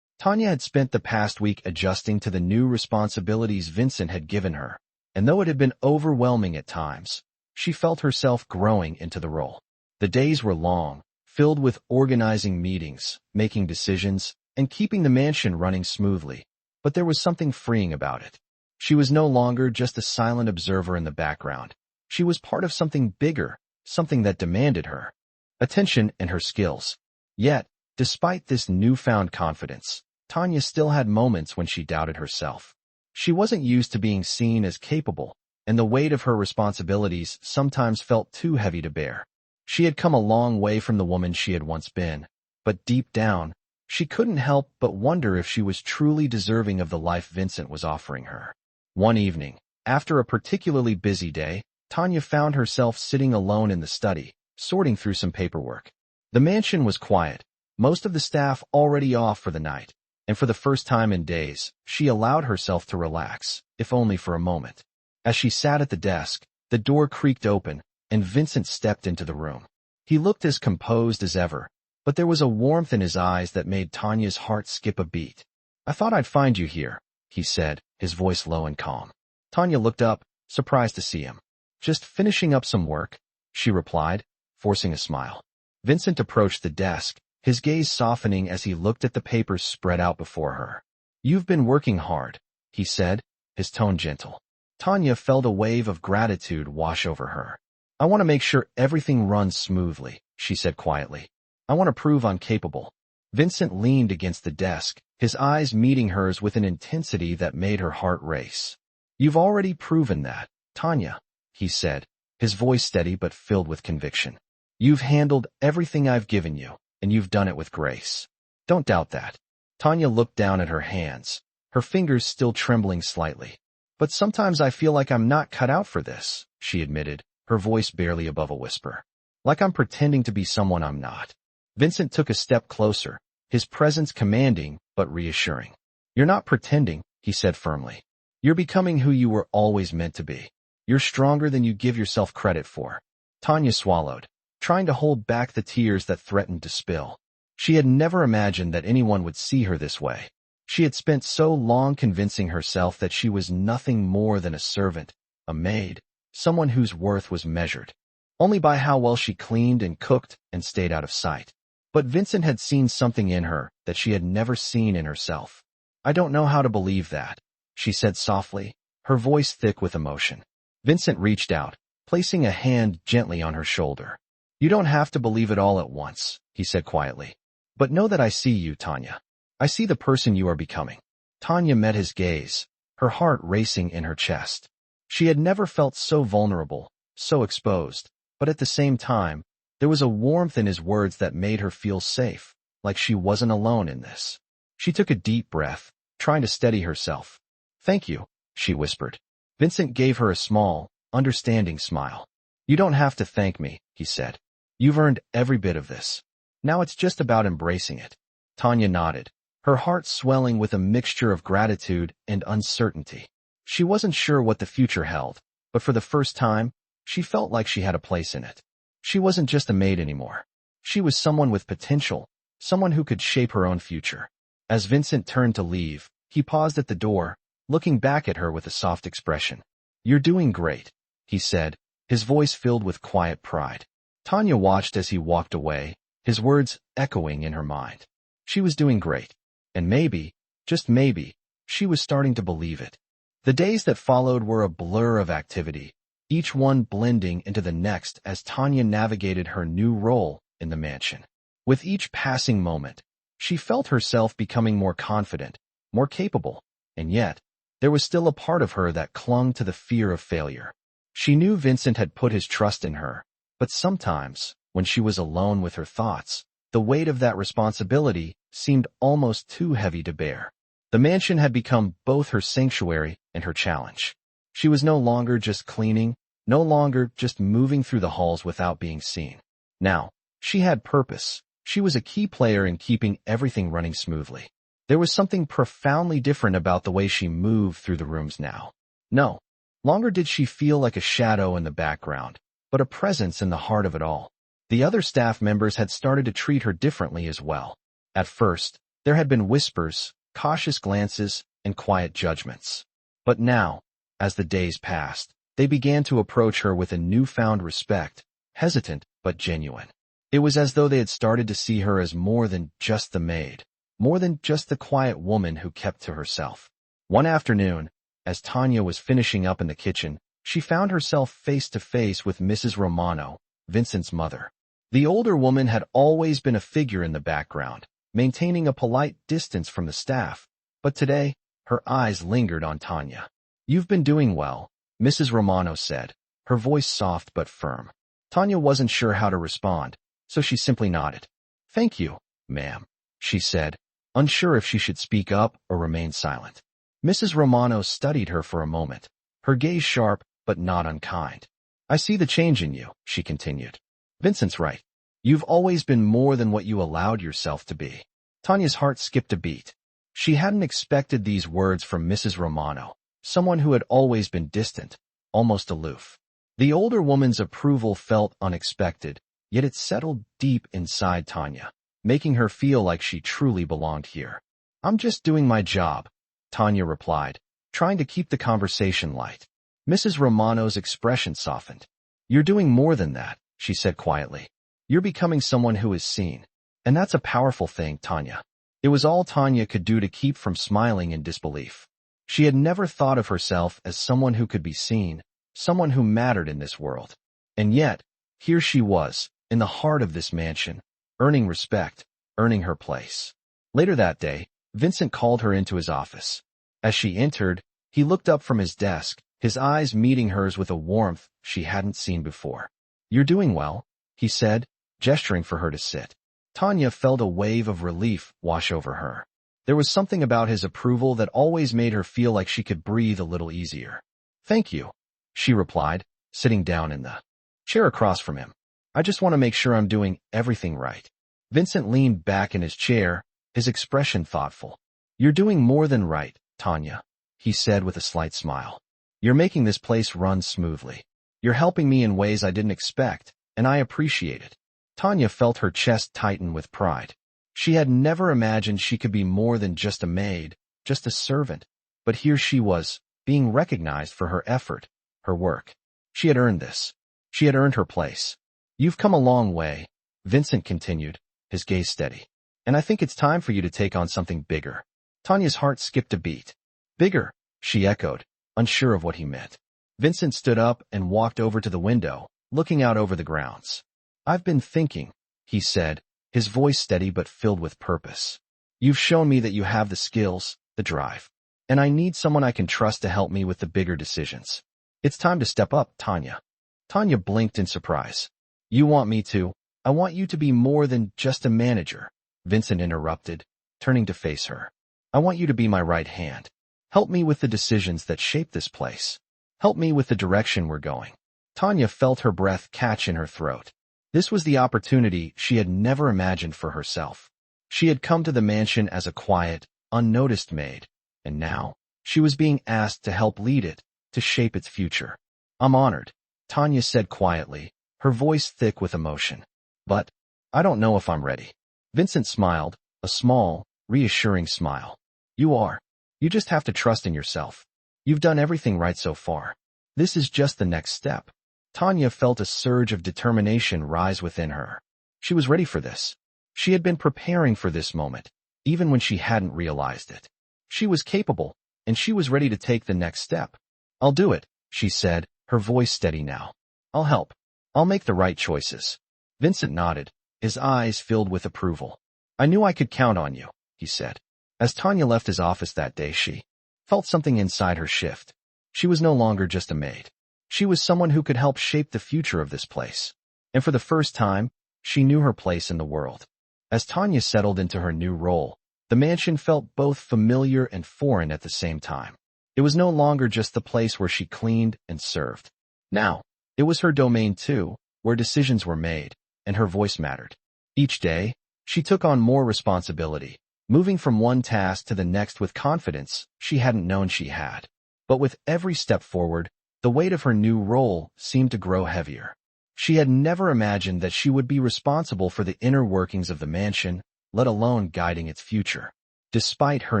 Tanya had spent the past week adjusting to the new responsibilities Vincent had given her, and though it had been overwhelming at times, she felt herself growing into the role. The days were long, filled with organizing meetings, making decisions, and keeping the mansion running smoothly, but there was something freeing about it. She was no longer just a silent observer in the background. She was part of something bigger, something that demanded her attention and her skills. Yet, despite this newfound confidence, Tanya still had moments when she doubted herself. She wasn't used to being seen as capable, and the weight of her responsibilities sometimes felt too heavy to bear. She had come a long way from the woman she had once been, but deep down, she couldn't help but wonder if she was truly deserving of the life Vincent was offering her. One evening, after a particularly busy day, Tanya found herself sitting alone in the study, sorting through some paperwork. The mansion was quiet, most of the staff already off for the night, and for the first time in days, she allowed herself to relax, if only for a moment. As she sat at the desk, the door creaked open, and Vincent stepped into the room. He looked as composed as ever, but there was a warmth in his eyes that made Tanya's heart skip a beat. I thought I'd find you here, he said, his voice low and calm. Tanya looked up, surprised to see him. Just finishing up some work, she replied, forcing a smile. Vincent approached the desk, his gaze softening as he looked at the papers spread out before her. You've been working hard, he said, his tone gentle. Tanya felt a wave of gratitude wash over her. I want to make sure everything runs smoothly, she said quietly. I want to prove I'm capable. Vincent leaned against the desk, his eyes meeting hers with an intensity that made her heart race. You've already proven that, Tanya, he said, his voice steady but filled with conviction. You've handled everything I've given you, and you've done it with grace. Don't doubt that. Tanya looked down at her hands, her fingers still trembling slightly. But sometimes I feel like I'm not cut out for this, she admitted, her voice barely above a whisper. Like I'm pretending to be someone I'm not. Vincent took a step closer, his presence commanding but reassuring. You're not pretending, he said firmly. You're becoming who you were always meant to be. You're stronger than you give yourself credit for. Tanya swallowed, trying to hold back the tears that threatened to spill. She had never imagined that anyone would see her this way. She had spent so long convincing herself that she was nothing more than a servant, a maid, someone whose worth was measured only by how well she cleaned and cooked and stayed out of sight. But Vincent had seen something in her that she had never seen in herself. "I don't know how to believe that," she said softly, her voice thick with emotion. Vincent reached out, placing a hand gently on her shoulder. "You don't have to believe it all at once," he said quietly. "But know that I see you, Tanya. I see the person you are becoming." Tanya met his gaze, her heart racing in her chest. She had never felt so vulnerable, so exposed, but at the same time, there was a warmth in his words that made her feel safe, like she wasn't alone in this. She took a deep breath, trying to steady herself. "Thank you," she whispered. Vincent gave her a small, understanding smile. "You don't have to thank me," he said. "You've earned every bit of this. Now it's just about embracing it." Tanya nodded, her heart swelling with a mixture of gratitude and uncertainty. She wasn't sure what the future held, but for the first time, she felt like she had a place in it. She wasn't just a maid anymore. She was someone with potential, someone who could shape her own future. As Vincent turned to leave, he paused at the door, looking back at her with a soft expression. "You're doing great," he said, his voice filled with quiet pride. Tanya watched as he walked away, his words echoing in her mind. She was doing great. And maybe, just maybe, she was starting to believe it. The days that followed were a blur of activity, each one blending into the next as Tanya navigated her new role in the mansion. With each passing moment, she felt herself becoming more confident, more capable, and yet, there was still a part of her that clung to the fear of failure. She knew Vincent had put his trust in her, but sometimes, when she was alone with her thoughts, the weight of that responsibility seemed almost too heavy to bear. The mansion had become both her sanctuary and her challenge. She was no longer just cleaning, no longer just moving through the halls without being seen. Now, she had purpose. She was a key player in keeping everything running smoothly. There was something profoundly different about the way she moved through the rooms now. No longer did she feel like a shadow in the background, but a presence in the heart of it all. The other staff members had started to treat her differently as well. At first, there had been whispers, cautious glances, and quiet judgments. But now, as the days passed, they began to approach her with a newfound respect, hesitant but genuine. It was as though they had started to see her as more than just the maid, more than just the quiet woman who kept to herself. One afternoon, as Tanya was finishing up in the kitchen, she found herself face to face with Mrs. Romano, Vincent's mother. The older woman had always been a figure in the background, maintaining a polite distance from the staff, but today, her eyes lingered on Tanya. "You've been doing well," Mrs. Romano said, her voice soft but firm. Tanya wasn't sure how to respond, so she simply nodded. "Thank you, ma'am," she said, unsure if she should speak up or remain silent. Mrs. Romano studied her for a moment, her gaze sharp but not unkind. "I see the change in you," she continued. "Vincent's right. You've always been more than what you allowed yourself to be." Tanya's heart skipped a beat. She hadn't expected these words from Mrs. Romano, someone who had always been distant, almost aloof. The older woman's approval felt unexpected, yet it settled deep inside Tanya, making her feel like she truly belonged here. "I'm just doing my job," Tanya replied, trying to keep the conversation light. Mrs. Romano's expression softened. "You're doing more than that," she said quietly. "You're becoming someone who is seen. And that's a powerful thing, Tanya." It was all Tanya could do to keep from smiling in disbelief. She had never thought of herself as someone who could be seen, someone who mattered in this world. And yet, here she was, in the heart of this mansion, earning respect, earning her place. Later that day, Vincent called her into his office. As she entered, he looked up from his desk, his eyes meeting hers with a warmth she hadn't seen before. "You're doing well," he said, gesturing for her to sit. Tanya felt a wave of relief wash over her. There was something about his approval that always made her feel like she could breathe a little easier. "Thank you," she replied, sitting down in the chair across from him. "I just want to make sure I'm doing everything right." Vincent leaned back in his chair, his expression thoughtful. "You're doing more than right, Tanya," he said with a slight smile. "You're making this place run smoothly. You're helping me in ways I didn't expect, and I appreciate it." Tanya felt her chest tighten with pride. She had never imagined she could be more than just a maid, just a servant. But here she was, being recognized for her effort, her work. She had earned this. She had earned her place. "You've come a long way," Vincent continued, his gaze steady. "And I think it's time for you to take on something bigger." Tanya's heart skipped a beat. "Bigger," she echoed, unsure of what he meant. Vincent stood up and walked over to the window, looking out over the grounds. "I've been thinking," he said, his voice steady but filled with purpose. "You've shown me that you have the skills, the drive. And I need someone I can trust to help me with the bigger decisions. It's time to step up, Tanya." Tanya blinked in surprise. "You want me to? I want you to be more than just a manager," Vincent interrupted, turning to face her. "I want you to be my right hand. Help me with the decisions that shape this place. Help me with the direction we're going." Tanya felt her breath catch in her throat. This was the opportunity she had never imagined for herself. She had come to the mansion as a quiet, unnoticed maid, and now she was being asked to help lead it, to shape its future. "I'm honored," Tanya said quietly, her voice thick with emotion. "But I don't know if I'm ready." Vincent smiled, a small, reassuring smile. "You are. You just have to trust in yourself. You've done everything right so far. This is just the next step." Tanya felt a surge of determination rise within her. She was ready for this. She had been preparing for this moment, even when she hadn't realized it. She was capable, and she was ready to take the next step. "I'll do it," she said, her voice steady now. "I'll help. I'll make the right choices." Vincent nodded, his eyes filled with approval. "I knew I could count on you," he said. As Tanya left his office that day, she felt something inside her shift. She was no longer just a maid. She was someone who could help shape the future of this place. And for the first time, she knew her place in the world. As Tanya settled into her new role, the mansion felt both familiar and foreign at the same time. It was no longer just the place where she cleaned and served. Now, it was her domain too, where decisions were made, and her voice mattered. Each day, she took on more responsibility, moving from one task to the next with confidence she hadn't known she had. But with every step forward, the weight of her new role seemed to grow heavier. She had never imagined that she would be responsible for the inner workings of the mansion, let alone guiding its future. Despite her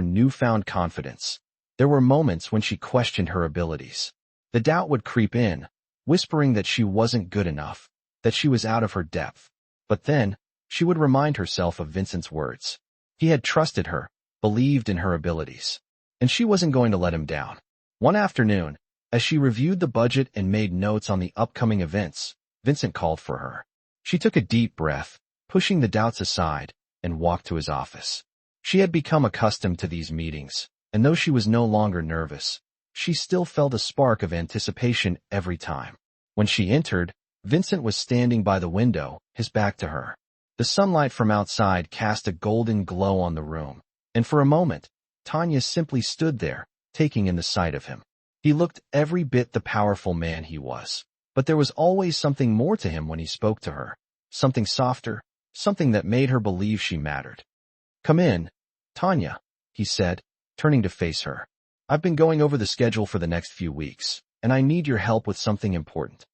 newfound confidence, there were moments when she questioned her abilities. The doubt would creep in, whispering that she wasn't good enough, that she was out of her depth. But then, she would remind herself of Vincent's words. He had trusted her, believed in her abilities, and she wasn't going to let him down. One afternoon, as she reviewed the budget and made notes on the upcoming events, Vincent called for her. She took a deep breath, pushing the doubts aside, and walked to his office. She had become accustomed to these meetings, and though she was no longer nervous, she still felt a spark of anticipation every time. When she entered, Vincent was standing by the window, his back to her. The sunlight from outside cast a golden glow on the room, and for a moment, Tanya simply stood there, taking in the sight of him. He looked every bit the powerful man he was, but there was always something more to him when he spoke to her, something softer, something that made her believe she mattered. "Come in, Tanya," he said, turning to face her. "I've been going over the schedule for the next few weeks, and I need your help with something important."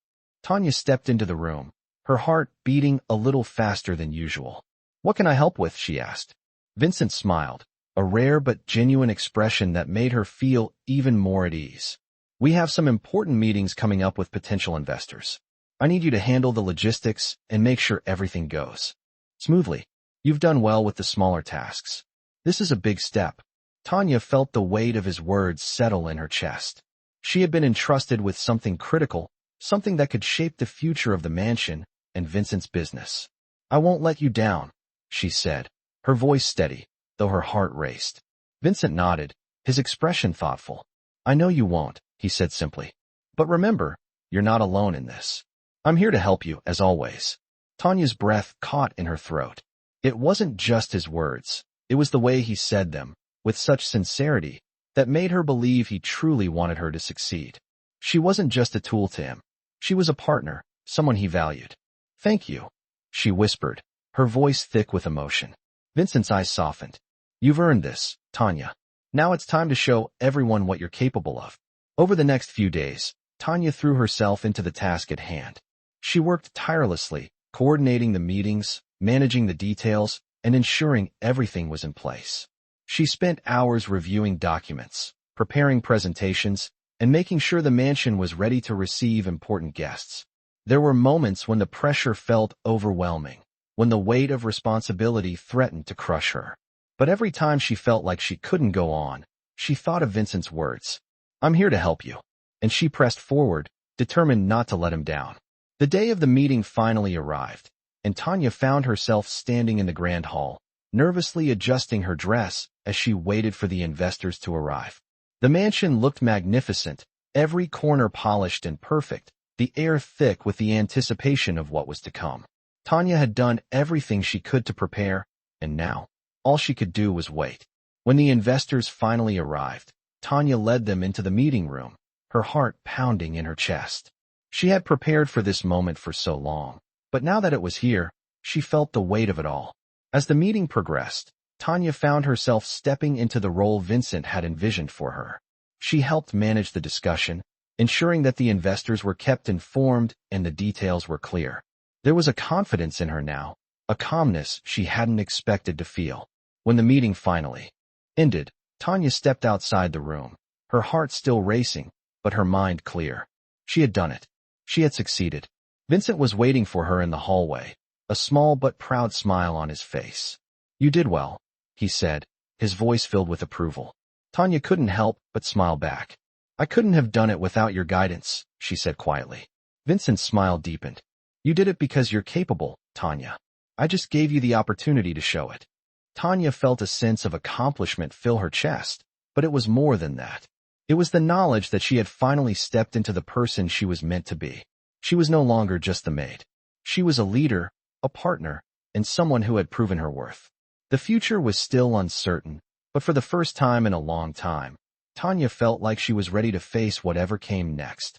Tanya stepped into the room, her heart beating a little faster than usual. "What can I help with?" she asked. Vincent smiled, a rare but genuine expression that made her feel even more at ease. "We have some important meetings coming up with potential investors. I need you to handle the logistics and make sure everything goes smoothly. You've done well with the smaller tasks. This is a big step." Tanya felt the weight of his words settle in her chest. She had been entrusted with something critical, something that could shape the future of the mansion and Vincent's business. "I won't let you down," she said, her voice steady, though her heart raced. Vincent nodded, his expression thoughtful. "I know you won't," he said simply. "But remember, you're not alone in this. I'm here to help you, as always." Tanya's breath caught in her throat. It wasn't just his words, it was the way he said them, with such sincerity, that made her believe he truly wanted her to succeed. She wasn't just a tool to him. She was a partner, someone he valued. "Thank you," she whispered, her voice thick with emotion. Vincent's eyes softened. "You've earned this, Tanya. Now it's time to show everyone what you're capable of." Over the next few days, Tanya threw herself into the task at hand. She worked tirelessly, coordinating the meetings, managing the details, and ensuring everything was in place. She spent hours reviewing documents, preparing presentations, and making sure the mansion was ready to receive important guests. There were moments when the pressure felt overwhelming, when the weight of responsibility threatened to crush her. But every time she felt like she couldn't go on, she thought of Vincent's words, "I'm here to help you." And she pressed forward, determined not to let him down. The day of the meeting finally arrived, and Tanya found herself standing in the grand hall, nervously adjusting her dress as she waited for the investors to arrive. The mansion looked magnificent, every corner polished and perfect, the air thick with the anticipation of what was to come. Tanya had done everything she could to prepare, and now, all she could do was wait. When the investors finally arrived, Tanya led them into the meeting room, her heart pounding in her chest. She had prepared for this moment for so long, but now that it was here, she felt the weight of it all. As the meeting progressed, Tanya found herself stepping into the role Vincent had envisioned for her. She helped manage the discussion, ensuring that the investors were kept informed and the details were clear. There was a confidence in her now, a calmness she hadn't expected to feel. When the meeting finally ended, Tanya stepped outside the room, her heart still racing, but her mind clear. She had done it. She had succeeded. Vincent was waiting for her in the hallway, a small but proud smile on his face. "You did well," he said, his voice filled with approval. Tanya couldn't help but smile back. "I couldn't have done it without your guidance," she said quietly. Vincent's smile deepened. "You did it because you're capable, Tanya. I just gave you the opportunity to show it." Tanya felt a sense of accomplishment fill her chest, but it was more than that. It was the knowledge that she had finally stepped into the person she was meant to be. She was no longer just the maid. She was a leader, a partner, and someone who had proven her worth. The future was still uncertain, but for the first time in a long time, Tanya felt like she was ready to face whatever came next.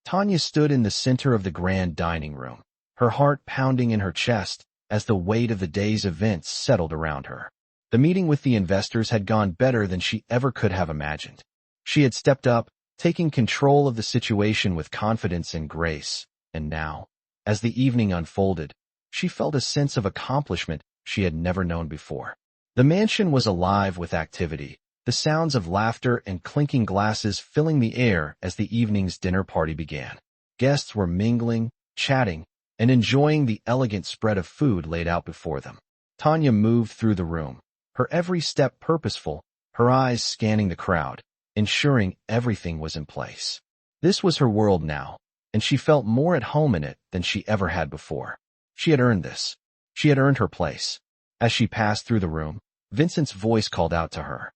Tanya stood in the center of the grand dining room, her heart pounding in her chest as the weight of the day's events settled around her. The meeting with the investors had gone better than she ever could have imagined. She had stepped up, taking control of the situation with confidence and grace, and now, as the evening unfolded, she felt a sense of accomplishment she had never known before. The mansion was alive with activity, the sounds of laughter and clinking glasses filling the air as the evening's dinner party began. Guests were mingling, chatting, and enjoying the elegant spread of food laid out before them. Tanya moved through the room, her every step purposeful, her eyes scanning the crowd, ensuring everything was in place. This was her world now, and she felt more at home in it than she ever had before. She had earned this. She had earned her place. As she passed through the room, Vincent's voice called out to her.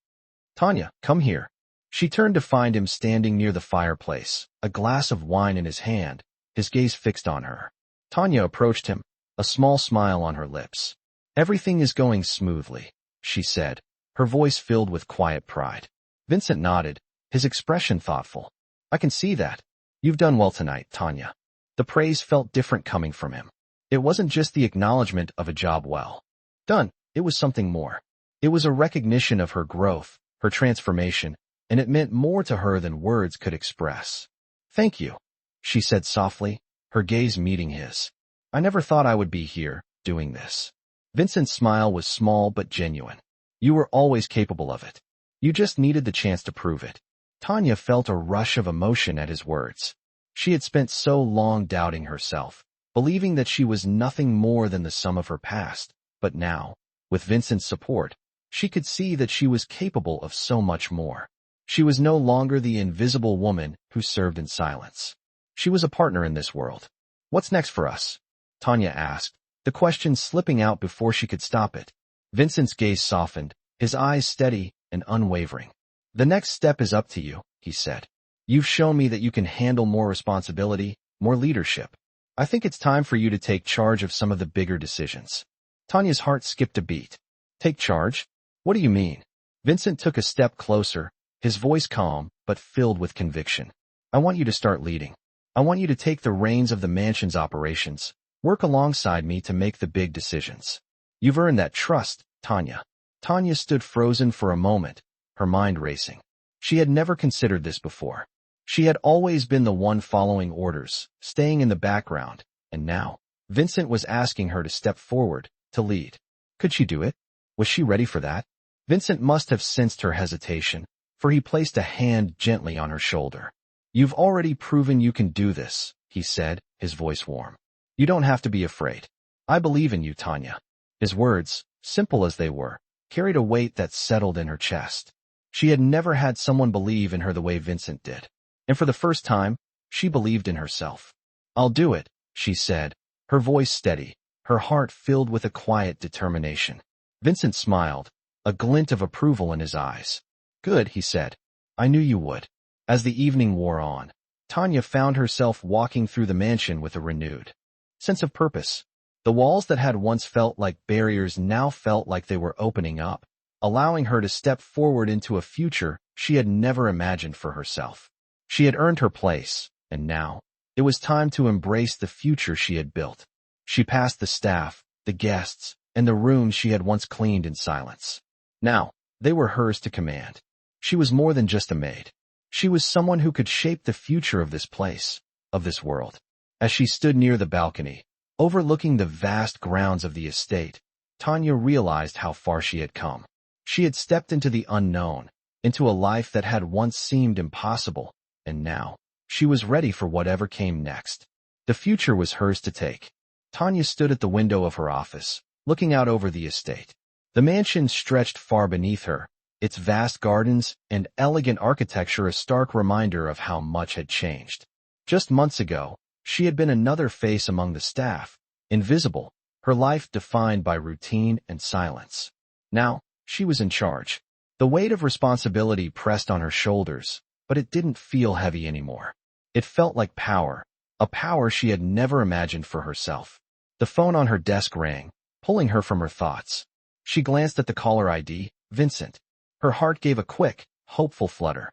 "Tanya, come here." She turned to find him standing near the fireplace, a glass of wine in his hand, his gaze fixed on her. Tanya approached him, a small smile on her lips. "Everything is going smoothly," she said, her voice filled with quiet pride. Vincent nodded, his expression thoughtful. "I can see that. You've done well tonight, Tanya." The praise felt different coming from him. It wasn't just the acknowledgement of a job well done, it was something more. It was a recognition of her growth, her transformation, and it meant more to her than words could express. "Thank you," she said softly, her gaze meeting his. "I never thought I would be here, doing this." Vincent's smile was small but genuine. "You were always capable of it. You just needed the chance to prove it." Tanya felt a rush of emotion at his words. She had spent so long doubting herself, believing that she was nothing more than the sum of her past, but now, with Vincent's support, she could see that she was capable of so much more. She was no longer the invisible woman who served in silence. She was a partner in this world. "What's next for us?" Tanya asked, the question slipping out before she could stop it. Vincent's gaze softened, his eyes steady and unwavering. "The next step is up to you," he said. "You've shown me that you can handle more responsibility, more leadership. I think it's time for you to take charge of some of the bigger decisions." Tanya's heart skipped a beat. "Take charge? What do you mean?" Vincent took a step closer, his voice calm but filled with conviction. "I want you to start leading. I want you to take the reins of the mansion's operations, work alongside me to make the big decisions. You've earned that trust, Tanya." Tanya stood frozen for a moment, her mind racing. She had never considered this before. She had always been the one following orders, staying in the background, And now, Vincent was asking her to step forward, to lead. Could she do it? Was she ready for that? Vincent must have sensed her hesitation, for he placed a hand gently on her shoulder. You've already proven you can do this, he said, his voice warm. You don't have to be afraid. I believe in you, Tanya. His words, simple as they were, carried a weight that settled in her chest. She had never had someone believe in her the way Vincent did. And for the first time, she believed in herself. I'll do it, she said, her voice steady, her heart filled with a quiet determination. Vincent smiled, a glint of approval in his eyes. Good, he said. I knew you would. As the evening wore on, Tanya found herself walking through the mansion with a renewed sense of purpose. The walls that had once felt like barriers now felt like they were opening up, allowing her to step forward into a future she had never imagined for herself. She had earned her place, and now, it was time to embrace the future she had built. She passed the staff, the guests, and the rooms she had once cleaned in silence. Now, they were hers to command. She was more than just a maid. She was someone who could shape the future of this place, of this world. As she stood near the balcony, overlooking the vast grounds of the estate, Tanya realized how far she had come. She had stepped into the unknown, into a life that had once seemed impossible, and now, she was ready for whatever came next. The future was hers to take. Tanya stood at the window of her office, looking out over the estate. The mansion stretched far beneath her, its vast gardens and elegant architecture a stark reminder of how much had changed. Just months ago, she had been another face among the staff, invisible, her life defined by routine and silence. Now, she was in charge. The weight of responsibility pressed on her shoulders, but it didn't feel heavy anymore. It felt like power, a power she had never imagined for herself. The phone on her desk rang, pulling her from her thoughts. She glanced at the caller ID, Vincent. Her heart gave a quick, hopeful flutter.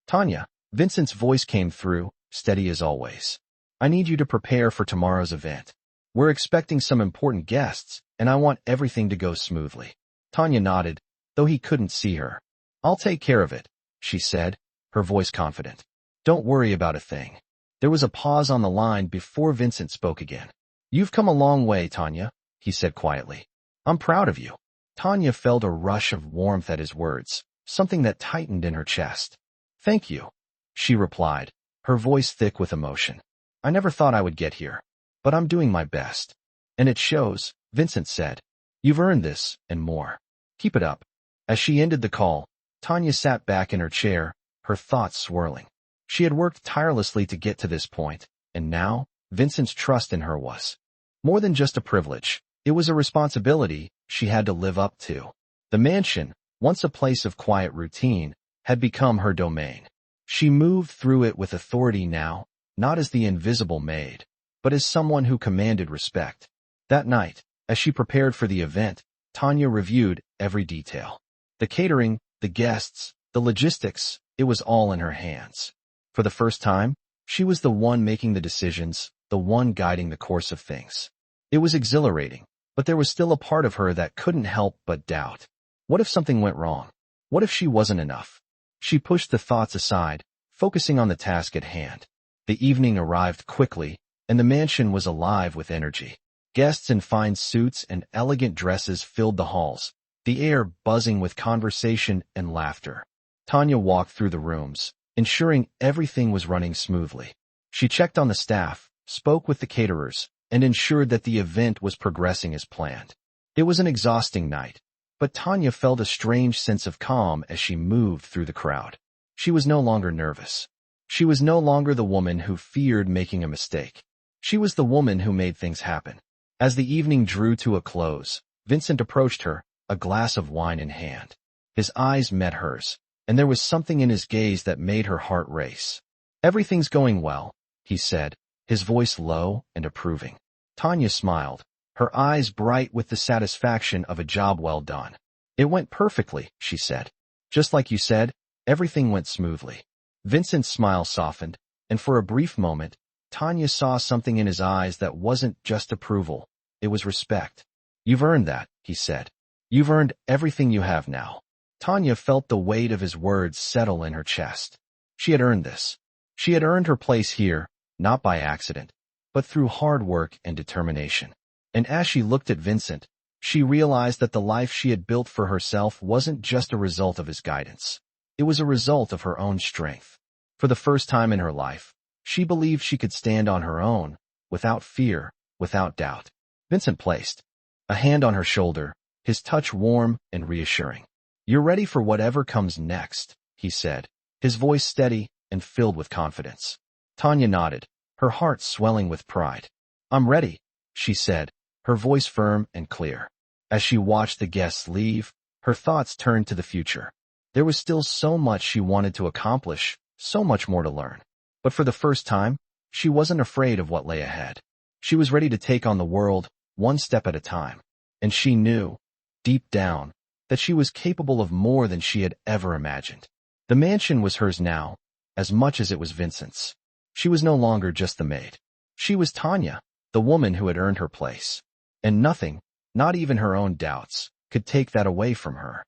Tanya, Vincent's voice came through, steady as always. I need you to prepare for tomorrow's event. We're expecting some important guests, and I want everything to go smoothly. Tanya nodded, though he couldn't see her. I'll take care of it, she said, her voice confident. Don't worry about a thing. There was a pause on the line before Vincent spoke again. You've come a long way, Tanya, he said quietly. I'm proud of you. Tanya felt a rush of warmth at his words, something that tightened in her chest. Thank you, she replied, her voice thick with emotion. I never thought I would get here, but I'm doing my best. And it shows, Vincent said. You've earned this, and more. Keep it up. As she ended the call, Tanya sat back in her chair, her thoughts swirling. She had worked tirelessly to get to this point, and now, Vincent's trust in her was more than just a privilege. It was a responsibility she had to live up to. The mansion, once a place of quiet routine, had become her domain. She moved through it with authority now, not as the invisible maid, but as someone who commanded respect. That night, as she prepared for the event, Tanya reviewed every detail. The catering, the guests, the logistics, it was all in her hands. For the first time, she was the one making the decisions, the one guiding the course of things. It was exhilarating, but there was still a part of her that couldn't help but doubt. What if something went wrong? What if she wasn't enough? She pushed the thoughts aside, focusing on the task at hand. The evening arrived quickly, and the mansion was alive with energy. Guests in fine suits and elegant dresses filled the halls, the air buzzing with conversation and laughter. Tanya walked through the rooms, ensuring everything was running smoothly. She checked on the staff, spoke with the caterers, and ensured that the event was progressing as planned. It was an exhausting night, but Tanya felt a strange sense of calm as she moved through the crowd. She was no longer nervous. She was no longer the woman who feared making a mistake. She was the woman who made things happen. As the evening drew to a close, Vincent approached her, a glass of wine in hand. His eyes met hers, and there was something in his gaze that made her heart race. Everything's going well, he said, his voice low and approving. Tanya smiled, her eyes bright with the satisfaction of a job well done. It went perfectly, she said. Just like you said, everything went smoothly. Vincent's smile softened, and for a brief moment, Tanya saw something in his eyes that wasn't just approval, it was respect. You've earned that, he said. You've earned everything you have now. Tanya felt the weight of his words settle in her chest. She had earned this. She had earned her place here, not by accident. but through hard work and determination. And as she looked at Vincent, she realized that the life she had built for herself wasn't just a result of his guidance. It was a result of her own strength. For the first time in her life, she believed she could stand on her own, without fear, without doubt. Vincent placed a hand on her shoulder, his touch warm and reassuring. "You're ready for whatever comes next," he said, his voice steady and filled with confidence. Tanya nodded, her heart swelling with pride. "I'm ready," she said, her voice firm and clear. As she watched the guests leave, her thoughts turned to the future. There was still so much she wanted to accomplish, so much more to learn. But for the first time, she wasn't afraid of what lay ahead. She was ready to take on the world, one step at a time. And she knew, deep down, that she was capable of more than she had ever imagined. The mansion was hers now, as much as it was Vincent's. She was no longer just the maid. She was Tanya, the woman who had earned her place. And nothing, not even her own doubts, could take that away from her.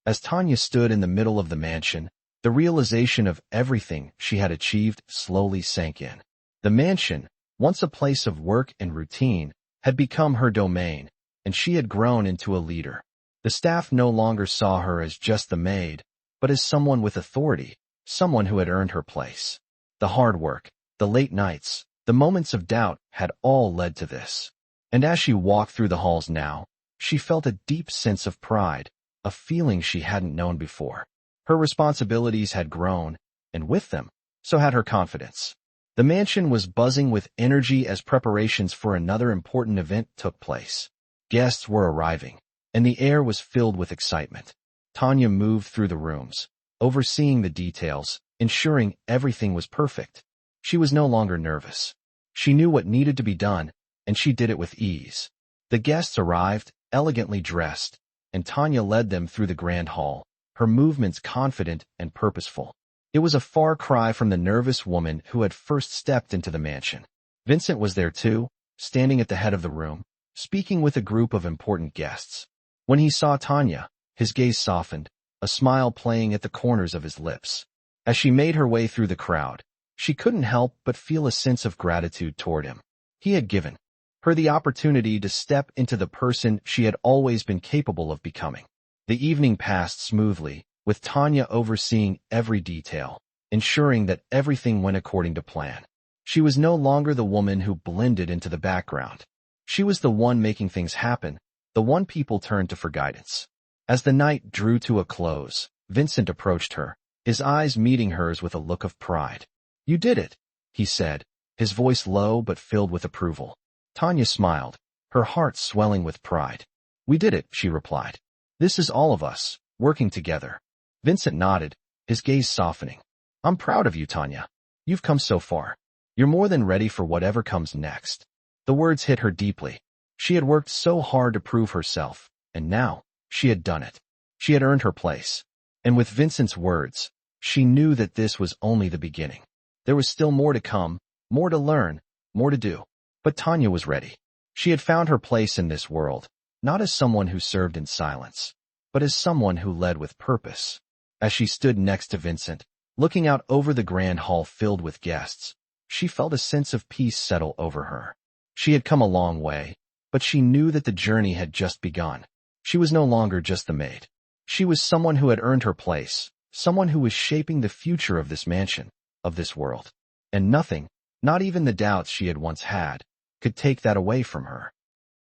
As Tanya stood in the middle of the mansion, the realization of everything she had achieved slowly sank in. The mansion, once a place of work and routine, had become her domain, and she had grown into a leader. The staff no longer saw her as just the maid, but as someone with authority, someone who had earned her place. The hard work, the late nights, the moments of doubt had all led to this. And as she walked through the halls now, she felt a deep sense of pride, a feeling she hadn't known before. Her responsibilities had grown, and with them, so had her confidence. The mansion was buzzing with energy as preparations for another important event took place. Guests were arriving, and the air was filled with excitement. Tanya moved through the rooms, overseeing the details, ensuring everything was perfect. She was no longer nervous. She knew what needed to be done, and she did it with ease. The guests arrived, elegantly dressed, and Tanya led them through the grand hall, her movements confident and purposeful. It was a far cry from the nervous woman who had first stepped into the mansion. Vincent was there too, standing at the head of the room, speaking with a group of important guests. When he saw Tanya, his gaze softened, a smile playing at the corners of his lips. As she made her way through the crowd, she couldn't help but feel a sense of gratitude toward him. He had given her the opportunity to step into the person she had always been capable of becoming. The evening passed smoothly, with Tanya overseeing every detail, ensuring that everything went according to plan. She was no longer the woman who blended into the background. She was the one making things happen, the one people turned to for guidance. As the night drew to a close, Vincent approached her, his eyes meeting hers with a look of pride. "You did it," he said, his voice low but filled with approval. Tanya smiled, her heart swelling with pride. "We did it," she replied. "This is all of us, working together." Vincent nodded, his gaze softening. "I'm proud of you, Tanya. You've come so far. You're more than ready for whatever comes next." The words hit her deeply. She had worked so hard to prove herself, and now, she had done it. She had earned her place. And with Vincent's words, she knew that this was only the beginning. There was still more to come, more to learn, more to do. But Tanya was ready. She had found her place in this world, not as someone who served in silence, but as someone who led with purpose. As she stood next to Vincent, looking out over the grand hall filled with guests, she felt a sense of peace settle over her. She had come a long way, but she knew that the journey had just begun. She was no longer just the maid. She was someone who had earned her place, someone who was shaping the future of this mansion, of this world. And nothing, not even the doubts she had once had, could take that away from her.